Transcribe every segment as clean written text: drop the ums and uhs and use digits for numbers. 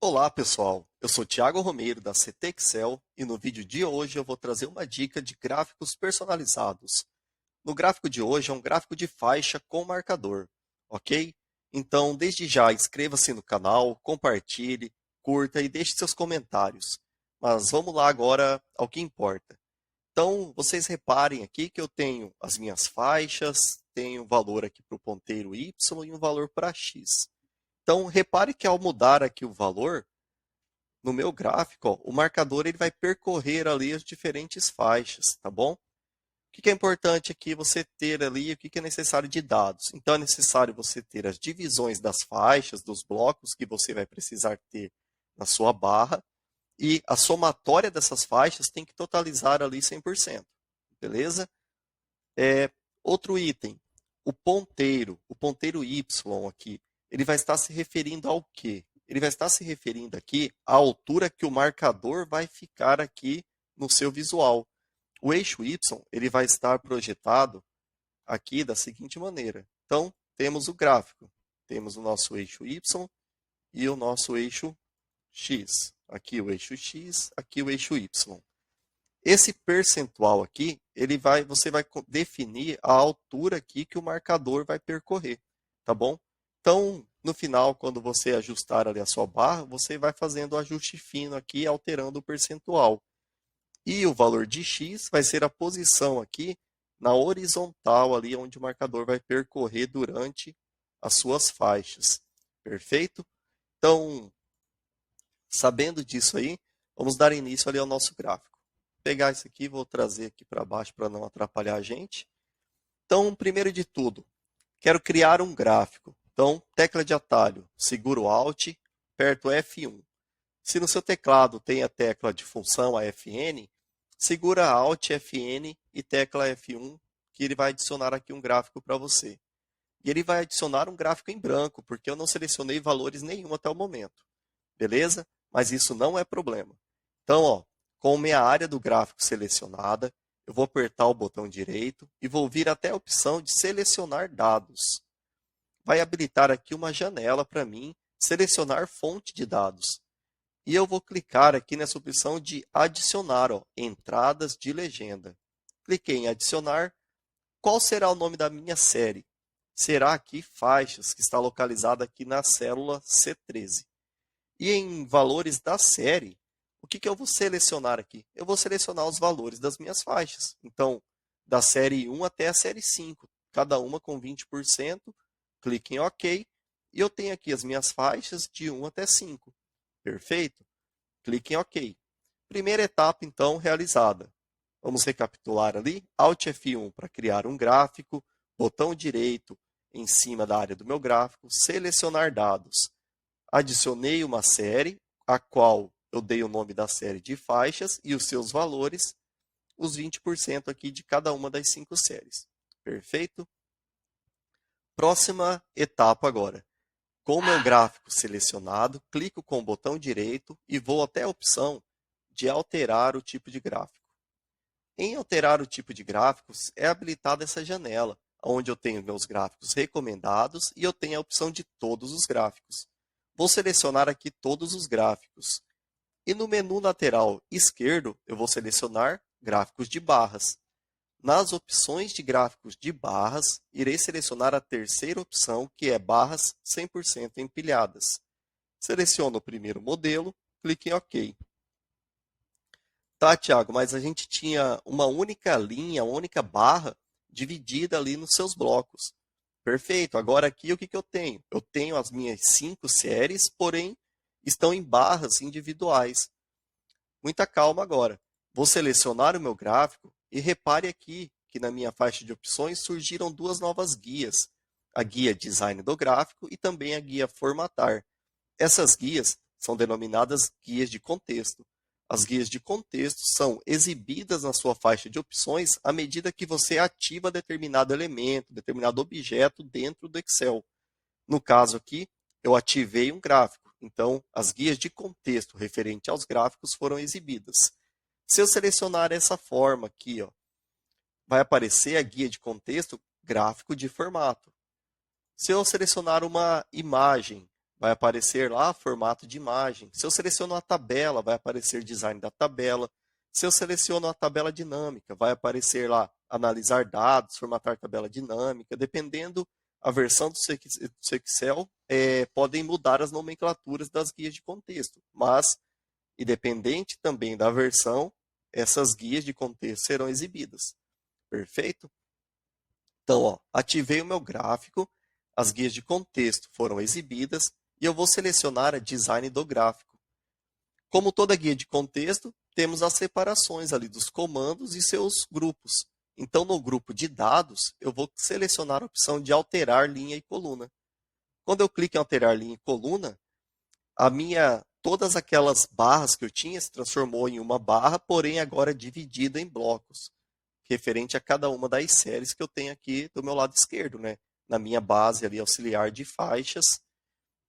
Olá pessoal, eu sou Thiago Romeiro da CT Excel e no vídeo de hoje eu vou trazer uma dica de gráficos personalizados. No gráfico de hoje é um gráfico de faixa com marcador, ok? Então desde já inscreva-se no canal, compartilhe, curta e deixe seus comentários. Mas vamos lá agora ao que importa. Então vocês reparem aqui que eu tenho as minhas faixas, tenho um valor aqui para o ponteiro Y e um valor para X. Então, repare que ao mudar aqui o valor, no meu gráfico, ó, o marcador ele vai percorrer ali as diferentes faixas, tá bom? O que é importante aqui você ter ali, o que é necessário de dados? Então, é necessário você ter as divisões das faixas, dos blocos que você vai precisar ter na sua barra, e a somatória dessas faixas tem que totalizar ali 100%, beleza? Outro item, o ponteiro Y aqui, ele vai estar se referindo ao quê? Ele vai estar se referindo aqui à altura que o marcador vai ficar aqui no seu visual. O eixo Y ele vai estar projetado aqui da seguinte maneira. Então, temos o gráfico. Temos o nosso eixo Y e o nosso eixo X. Aqui o eixo X, aqui o eixo Y. Esse percentual aqui, você vai definir a altura aqui que o marcador vai percorrer, tá bom? Então, no final, quando você ajustar ali a sua barra, você vai fazendo o ajuste fino aqui, alterando o percentual. E o valor de X vai ser a posição aqui na horizontal, ali onde o marcador vai percorrer durante as suas faixas. Perfeito? Então, sabendo disso aí, vamos dar início ali ao nosso gráfico. Vou pegar isso aqui, vou trazer aqui para baixo para não atrapalhar a gente. Então, primeiro de tudo, quero criar um gráfico. Então, tecla de atalho, segura o Alt, aperto F1. Se no seu teclado tem a tecla de função, a Fn, segura Alt, Fn e tecla F1, que ele vai adicionar aqui um gráfico para você. E ele vai adicionar um gráfico em branco, porque eu não selecionei valores nenhum até o momento. Beleza? Mas isso não é problema. Então, ó, com minha área do gráfico selecionada, eu vou apertar o botão direito e vou vir até a opção de selecionar dados. Vai habilitar aqui uma janela para mim selecionar fonte de dados. E eu vou clicar aqui nessa opção de adicionar, ó, entradas de legenda. Cliquei em adicionar. Qual será o nome da minha série? Será aqui faixas, que está localizada aqui na célula C13. E em valores da série, o que eu vou selecionar aqui? Eu vou selecionar os valores das minhas faixas. Então, da série 1 até a série 5, cada uma com 20%, clique em OK, e eu tenho aqui as minhas faixas de 1 até 5. Perfeito? Clique em OK. Primeira etapa, então, realizada. Vamos recapitular ali. Alt F1 para criar um gráfico, botão direito em cima da área do meu gráfico, selecionar dados. Adicionei uma série, a qual eu dei o nome da série de faixas e os seus valores, os 20% aqui de cada uma das 5 séries. Perfeito? Próxima etapa agora. Com o meu gráfico selecionado, clico com o botão direito e vou até a opção de alterar o tipo de gráfico. Em alterar o tipo de gráficos, é habilitada essa janela, onde eu tenho meus gráficos recomendados e eu tenho a opção de todos os gráficos. Vou selecionar aqui todos os gráficos. E no menu lateral esquerdo, eu vou selecionar gráficos de barras. Nas opções de gráficos de barras, irei selecionar a terceira opção, que é barras 100% empilhadas. Seleciono o primeiro modelo, clique em OK. Tá, Thiago, mas a gente tinha uma única linha, uma única barra dividida ali nos seus blocos. Perfeito. Agora aqui o que eu tenho? Eu tenho as minhas 5 séries, porém estão em barras individuais. Muita calma agora. Vou selecionar o meu gráfico e repare aqui que na minha faixa de opções surgiram 2 novas guias. A guia Design do Gráfico e também a guia Formatar. Essas guias são denominadas guias de contexto. As guias de contexto são exibidas na sua faixa de opções à medida que você ativa determinado elemento, determinado objeto dentro do Excel. No caso aqui, eu ativei um gráfico, então as guias de contexto referente aos gráficos foram exibidas. Se eu selecionar essa forma aqui, ó, vai aparecer a guia de contexto gráfico de formato. Se eu selecionar uma imagem vai aparecer lá formato de imagem. Se eu seleciono a tabela, vai aparecer design da tabela. Se eu seleciono a tabela dinâmica, vai aparecer lá analisar dados, formatar tabela dinâmica. Dependendo a versão do seu Excel, podem mudar as nomenclaturas das guias de contexto. Mas, independente também da versão, essas guias de contexto serão exibidas. Perfeito? Então, ó, ativei o meu gráfico, as guias de contexto foram exibidas e eu vou selecionar a design do gráfico. Como toda guia de contexto, temos as separações ali dos comandos e seus grupos. Então, no grupo de dados, eu vou selecionar a opção de alterar linha e coluna. Quando eu clico em alterar linha e coluna, todas aquelas barras que eu tinha se transformou em uma barra, porém agora dividida em blocos, referente a cada uma das séries que eu tenho aqui do meu lado esquerdo, né? Na minha base ali auxiliar de faixas,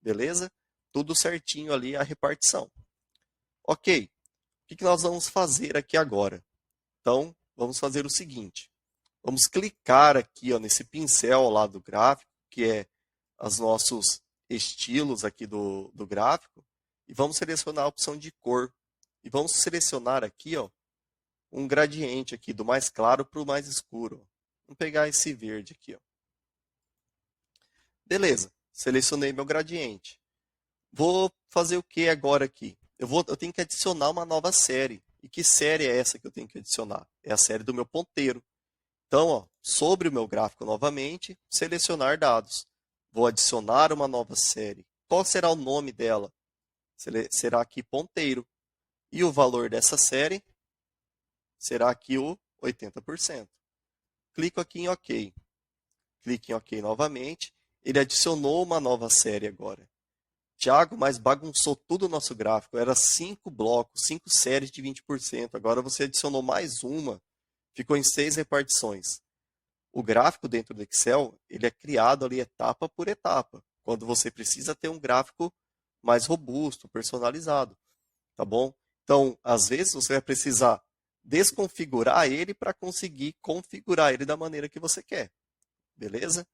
beleza? Tudo certinho ali a repartição. Ok, o que nós vamos fazer aqui agora? Então, vamos fazer o seguinte. Vamos clicar aqui ó, nesse pincel ao lado do gráfico, que é os nossos estilos aqui do gráfico, e vamos selecionar a opção de cor. E vamos selecionar aqui ó, um gradiente aqui, do mais claro para o mais escuro. Vamos pegar esse verde aqui. Ó. Beleza, selecionei meu gradiente. Vou fazer o que agora aqui? Eu tenho que adicionar uma nova série. E que série é essa que eu tenho que adicionar? É a série do meu ponteiro. Então, ó, sobre o meu gráfico novamente, selecionar dados. Vou adicionar uma nova série. Qual será o nome dela? Será aqui ponteiro. E o valor dessa série será aqui o 80%. Clico aqui em OK. Clique em OK novamente. Ele adicionou uma nova série agora. Tiago, mas bagunçou tudo o nosso gráfico. Era 5 blocos, 5 séries de 20%. Agora você adicionou mais uma. Ficou em 6 repartições. O gráfico dentro do Excel, ele é criado ali etapa por etapa. Quando você precisa ter um gráfico mais robusto, personalizado. Tá bom? Então, às vezes você vai precisar desconfigurar ele para conseguir configurar ele da maneira que você quer. Beleza?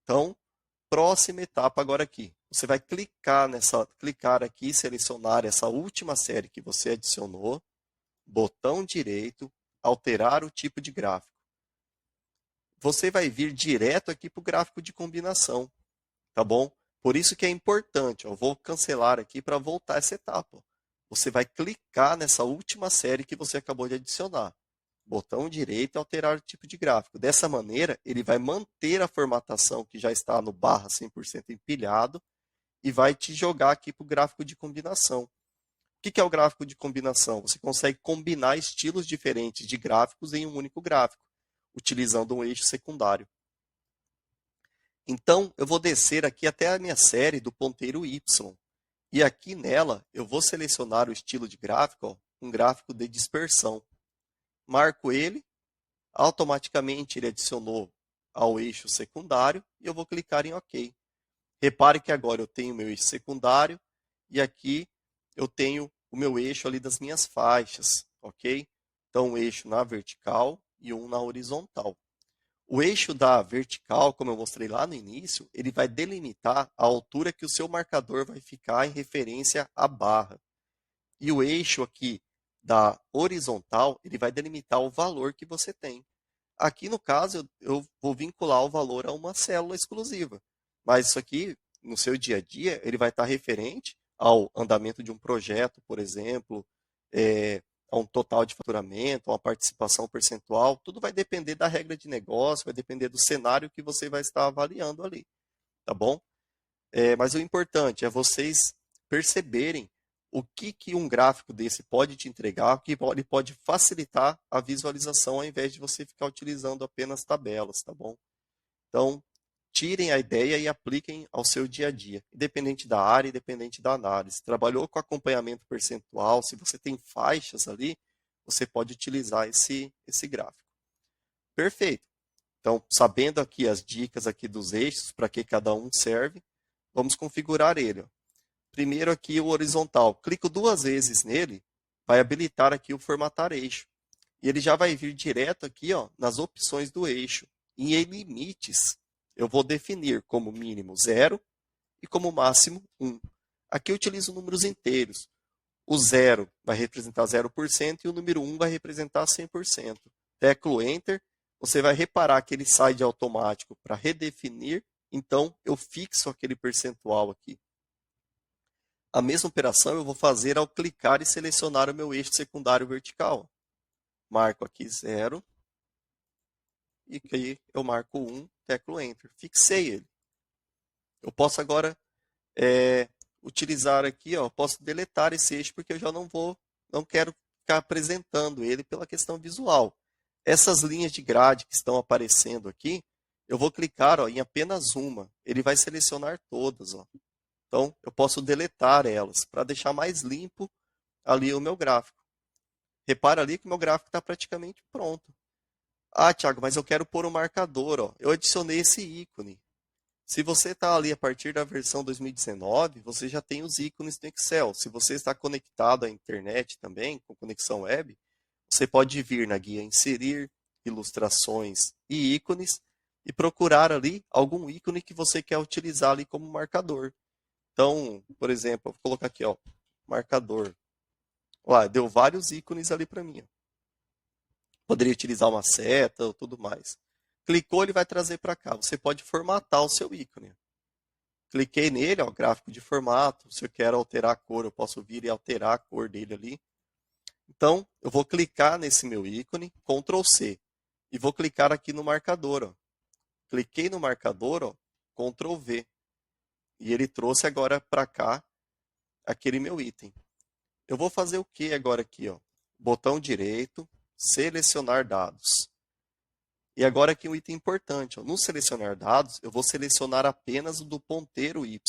Então, próxima etapa agora aqui. Você vai clicar aqui e selecionar essa última série que você adicionou, botão direito, alterar o tipo de gráfico. Você vai vir direto aqui para o gráfico de combinação, tá bom? Por isso que é importante, eu vou cancelar aqui para voltar essa etapa. Você vai clicar nessa última série que você acabou de adicionar. Botão direito e alterar o tipo de gráfico. Dessa maneira, ele vai manter a formatação que já está no barra 100% empilhado e vai te jogar aqui para o gráfico de combinação. O que é o gráfico de combinação? Você consegue combinar estilos diferentes de gráficos em um único gráfico, utilizando um eixo secundário. Então, eu vou descer aqui até a minha série do ponteiro Y. E aqui nela, eu vou selecionar o estilo de gráfico, ó, um gráfico de dispersão. Marco ele, automaticamente ele adicionou ao eixo secundário e eu vou clicar em OK. Repare que agora eu tenho o meu eixo secundário e aqui eu tenho o meu eixo ali das minhas faixas, ok? Então, um eixo na vertical e um na horizontal. O eixo da vertical, como eu mostrei lá no início, ele vai delimitar a altura que o seu marcador vai ficar em referência à barra. E o eixo aqui da horizontal, ele vai delimitar o valor que você tem. Aqui, no caso, eu vou vincular o valor a uma célula exclusiva. Mas isso aqui, no seu dia a dia, ele vai estar referente ao andamento de um projeto, por exemplo, a um total de faturamento, a uma participação percentual. Tudo vai depender da regra de negócio, vai depender do cenário que você vai estar avaliando ali. Tá bom? Mas o importante é vocês perceberem o que um gráfico desse pode te entregar, o que ele pode facilitar a visualização ao invés de você ficar utilizando apenas tabelas, tá bom? Então, tirem a ideia e apliquem ao seu dia a dia, independente da área, independente da análise. Trabalhou com acompanhamento percentual, se você tem faixas ali, você pode utilizar esse gráfico. Perfeito. Então, sabendo aqui as dicas aqui dos eixos, para que cada um serve, vamos configurar ele. Ó. Primeiro aqui o horizontal. Clico 2 vezes nele, vai habilitar aqui o formatar eixo. E ele já vai vir direto aqui ó, nas opções do eixo. E em limites, eu vou definir como mínimo 0 e como máximo 1. Aqui eu utilizo números inteiros. O 0 vai representar 0% e o número 1 vai representar 100%. Teclo Enter, você vai reparar que ele sai de automático para redefinir, então eu fixo aquele percentual aqui. A mesma operação eu vou fazer ao clicar e selecionar o meu eixo secundário vertical. Marco aqui 0 e aqui eu marco 1, teclo Enter. Fixei ele. Eu posso agora utilizar aqui, posso deletar esse eixo porque eu já não quero ficar apresentando ele pela questão visual. Essas linhas de grade que estão aparecendo aqui, eu vou clicar em apenas uma. Ele vai selecionar todas. Então, eu posso deletar elas para deixar mais limpo ali o meu gráfico. Repara ali que o meu gráfico está praticamente pronto. Ah, Thiago, mas eu quero pôr um marcador. Eu adicionei esse ícone. Se você está ali a partir da versão 2019, você já tem os ícones no Excel. Se você está conectado à internet também, com conexão web, você pode vir na guia Inserir, Ilustrações e Ícones e procurar ali algum ícone que você quer utilizar ali como marcador. Então, por exemplo, vou colocar aqui, marcador. Lá, deu vários ícones ali para mim. Poderia utilizar uma seta ou tudo mais. Clicou, ele vai trazer para cá. Você pode formatar o seu ícone. Cliquei nele, gráfico de formato. Se eu quero alterar a cor, eu posso vir e alterar a cor dele ali. Então, eu vou clicar nesse meu ícone, Ctrl C. E vou clicar aqui no marcador. Cliquei no marcador, Ctrl V. E ele trouxe agora para cá aquele meu item. Eu vou fazer o que agora aqui? Botão direito, selecionar dados. E agora aqui um item importante. No selecionar dados, eu vou selecionar apenas o do ponteiro Y.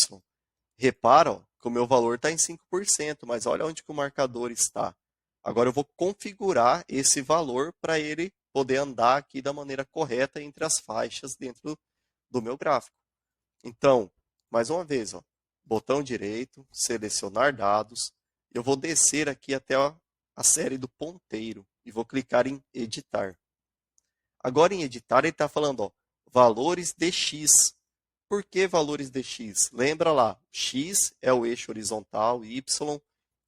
Repara que o meu valor está em 5%, mas olha onde que o marcador está. Agora eu vou configurar esse valor para ele poder andar aqui da maneira correta entre as faixas dentro do meu gráfico. Então, mais uma vez, botão direito, selecionar dados. Eu vou descer aqui até a série do ponteiro e vou clicar em editar. Agora em editar ele está falando valores de X. Por que valores de X? Lembra lá, X é o eixo horizontal, Y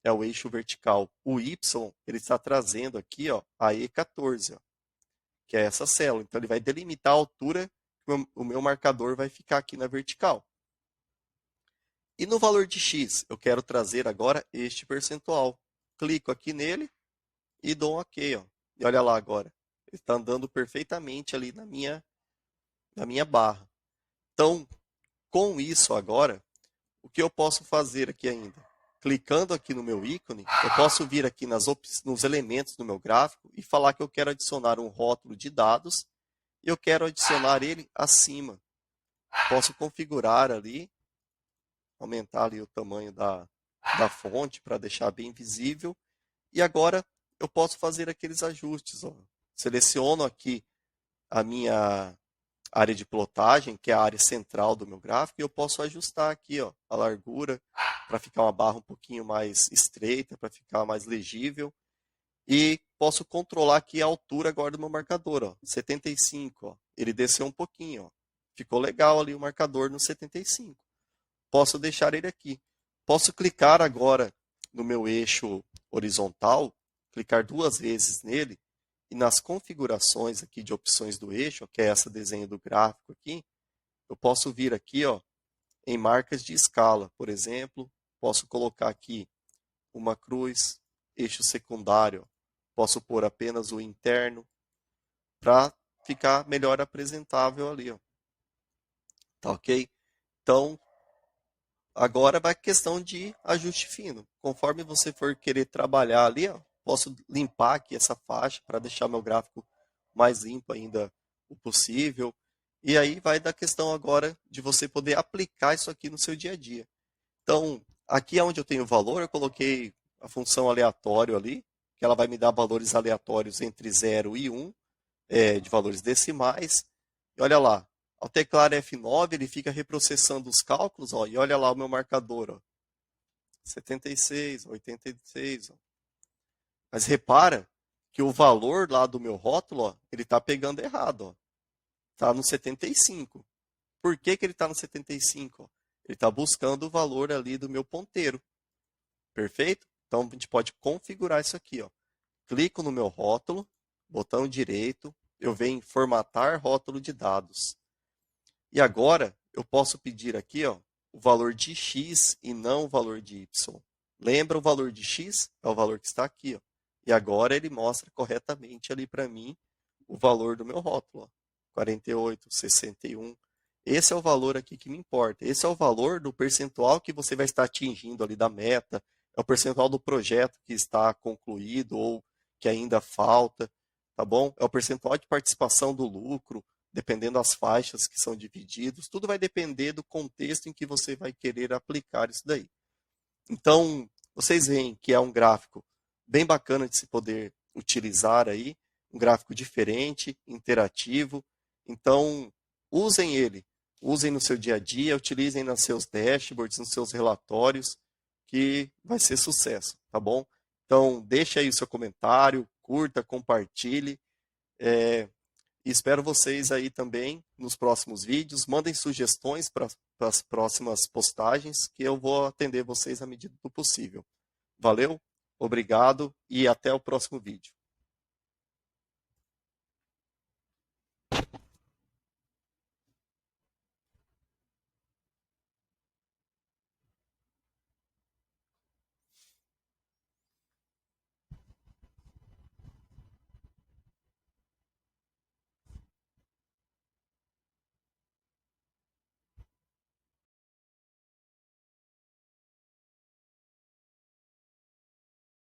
é o eixo vertical. O Y ele está trazendo aqui a E14, que é essa célula. Então ele vai delimitar a altura que o meu marcador vai ficar aqui na vertical. E no valor de X, eu quero trazer agora este percentual. Clico aqui nele e dou um OK. E olha lá agora. Ele está andando perfeitamente ali na minha barra. Então, com isso agora, o que eu posso fazer aqui ainda? Clicando aqui no meu ícone, eu posso vir aqui nos elementos do meu gráfico e falar que eu quero adicionar um rótulo de dados e eu quero adicionar ele acima. Posso configurar ali, aumentar ali o tamanho da fonte para deixar bem visível. E agora eu posso fazer aqueles ajustes. Seleciono aqui a minha área de plotagem, que é a área central do meu gráfico, e eu posso ajustar aqui a largura para ficar uma barra um pouquinho mais estreita, para ficar mais legível. E posso controlar aqui a altura agora do meu marcador, 75. Ele desceu um pouquinho. Ficou legal ali o marcador no 75. Posso deixar ele aqui. Posso clicar agora no meu eixo horizontal, clicar 2 vezes nele, e nas configurações aqui de opções do eixo, que é essa desenho do gráfico aqui, eu posso vir aqui em marcas de escala. Por exemplo, posso colocar aqui uma cruz, eixo secundário, posso pôr apenas o interno, para ficar melhor apresentável ali. Tá ok? Então, agora vai a questão de ajuste fino. Conforme você for querer trabalhar ali, posso limpar aqui essa faixa para deixar meu gráfico mais limpo ainda o possível. E aí vai da questão agora de você poder aplicar isso aqui no seu dia a dia. Então, aqui onde eu tenho valor, eu coloquei a função aleatório ali, que ela vai me dar valores aleatórios entre 0 e 1, de valores decimais. E olha lá, ao teclar F9, ele fica reprocessando os cálculos, e olha lá o meu marcador, 76, 86. Mas repara que o valor lá do meu rótulo, ele está pegando errado. Está no 75. Por que ele está no 75? Ele está buscando o valor ali do meu ponteiro. Perfeito? Então, a gente pode configurar isso aqui, ó. Clico no meu rótulo, botão direito, eu venho em formatar rótulo de dados. E agora, eu posso pedir aqui, ó, o valor de X e não o valor de Y. Lembra o valor de X? É o valor que está aqui, ó. E agora ele mostra corretamente ali para mim o valor do meu rótulo, ó. 48, 61. Esse é o valor aqui que me importa. Esse é o valor do percentual que você vai estar atingindo ali da meta. É o percentual do projeto que está concluído ou que ainda falta, tá bom? É o percentual de participação do lucro, dependendo das faixas que são divididos. Tudo vai depender do contexto em que você vai querer aplicar isso daí. Então, vocês veem que é um gráfico bem bacana de se poder utilizar aí, um gráfico diferente, interativo. Então, usem ele, usem no seu dia a dia, utilizem nos seus dashboards, nos seus relatórios, que vai ser sucesso, tá bom? Então, deixe aí o seu comentário, curta, compartilhe. E espero vocês aí também nos próximos vídeos. Mandem sugestões para as próximas postagens, que eu vou atender vocês à medida do possível. Valeu, obrigado e até o próximo vídeo.